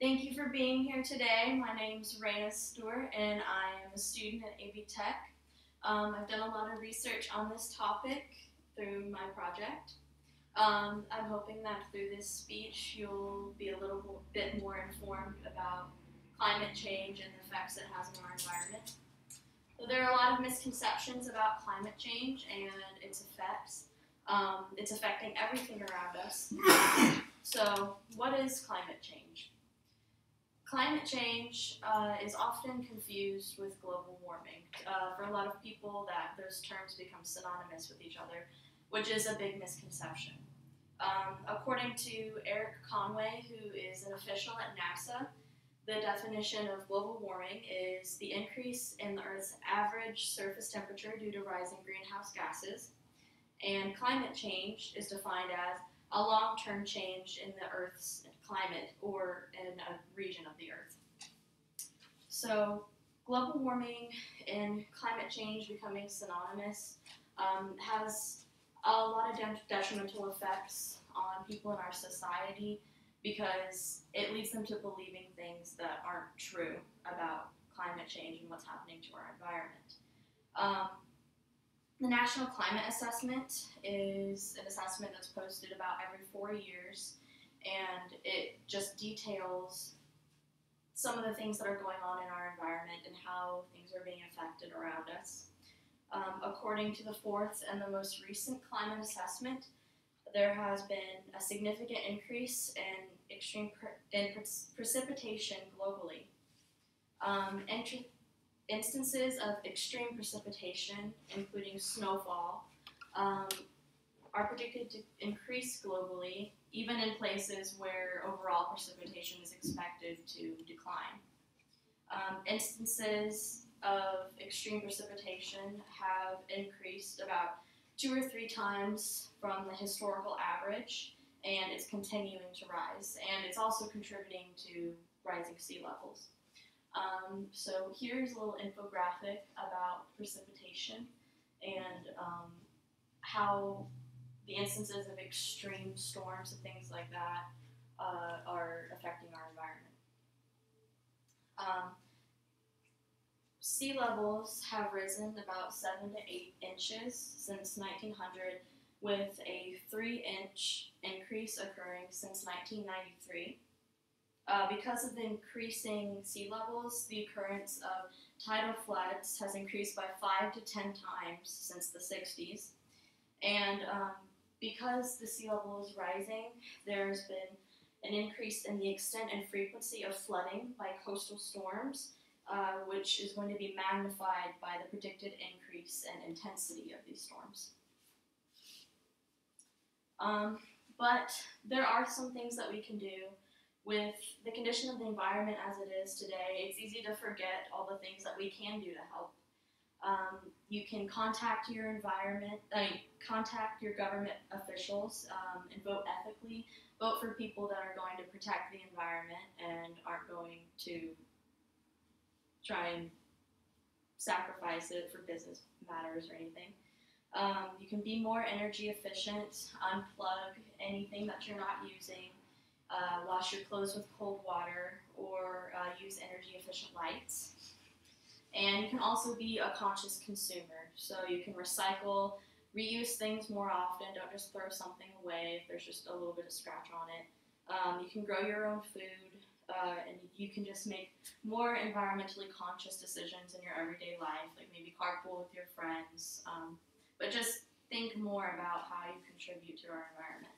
Thank you for being here today. My name is Raina Stewart, and I am a student at AB Tech. I've done a lot of research on this topic through my project. I'm hoping that through this speech you'll be a little bit more informed about climate change and the effects it has on our environment. So there are a lot of misconceptions about climate change and its effects. It's affecting everything around us. So, what is climate change? Climate change is often confused with global warming. For a lot of people, those terms become synonymous with each other, which is a big misconception. According to Eric Conway, who is an official at NASA, the definition of global warming is the increase in the Earth's average surface temperature due to rising greenhouse gases, and climate change is defined as a long-term change in the Earth's climate or in a region of the Earth. So global warming and climate change becoming synonymous has a lot of detrimental effects on people in our society because it leads them to believing things that aren't true about climate change and what's happening to our environment. The National Climate Assessment is an assessment that's posted about every 4 years, and it just details some of the things that are going on in our environment and how things are being affected around us. According to the fourth and the most recent climate assessment, there has been a significant increase in precipitation globally. Instances of extreme precipitation, including snowfall, are predicted to increase globally, even in places where overall precipitation is expected to decline. Instances of extreme precipitation have increased about 2 or 3 times from the historical average, and it's continuing to rise, and it's also contributing to rising sea levels. So here's a little infographic about precipitation and how the instances of extreme storms and things like that are affecting our environment. Sea levels have risen about 7 to 8 inches since 1900, with a 3-inch increase occurring since 1993. Because of the increasing sea levels, the occurrence of tidal floods has increased by 5 to 10 times since the 60s. And because the sea level is rising, there's been an increase in the extent and frequency of flooding by coastal storms, which is going to be magnified by the predicted increase and intensity of these storms. But there are some things that we can do. With the condition of the environment as it is today, it's easy to forget all the things that we can do to help. You can contact your contact your government officials and vote ethically. Vote for people that are going to protect the environment and aren't going to try and sacrifice it for business matters or anything. You can be more energy efficient, unplug anything that you're not using. Wash your clothes with cold water, or use energy-efficient lights. And you can also be a conscious consumer. So you can recycle, reuse things more often. Don't just throw something away if there's just a little bit of scratch on it. You can grow your own food, and you can just make more environmentally conscious decisions in your everyday life, like maybe carpool with your friends. But just think more about how you contribute to our environment.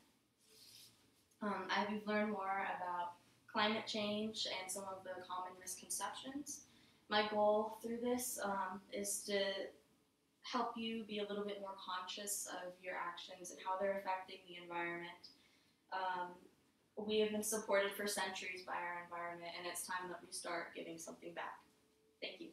I've learned more about climate change and some of the common misconceptions. My goal through this is to help you be a little bit more conscious of your actions and how they're affecting the environment. We have been supported for centuries by our environment, and it's time that we start giving something back. Thank you.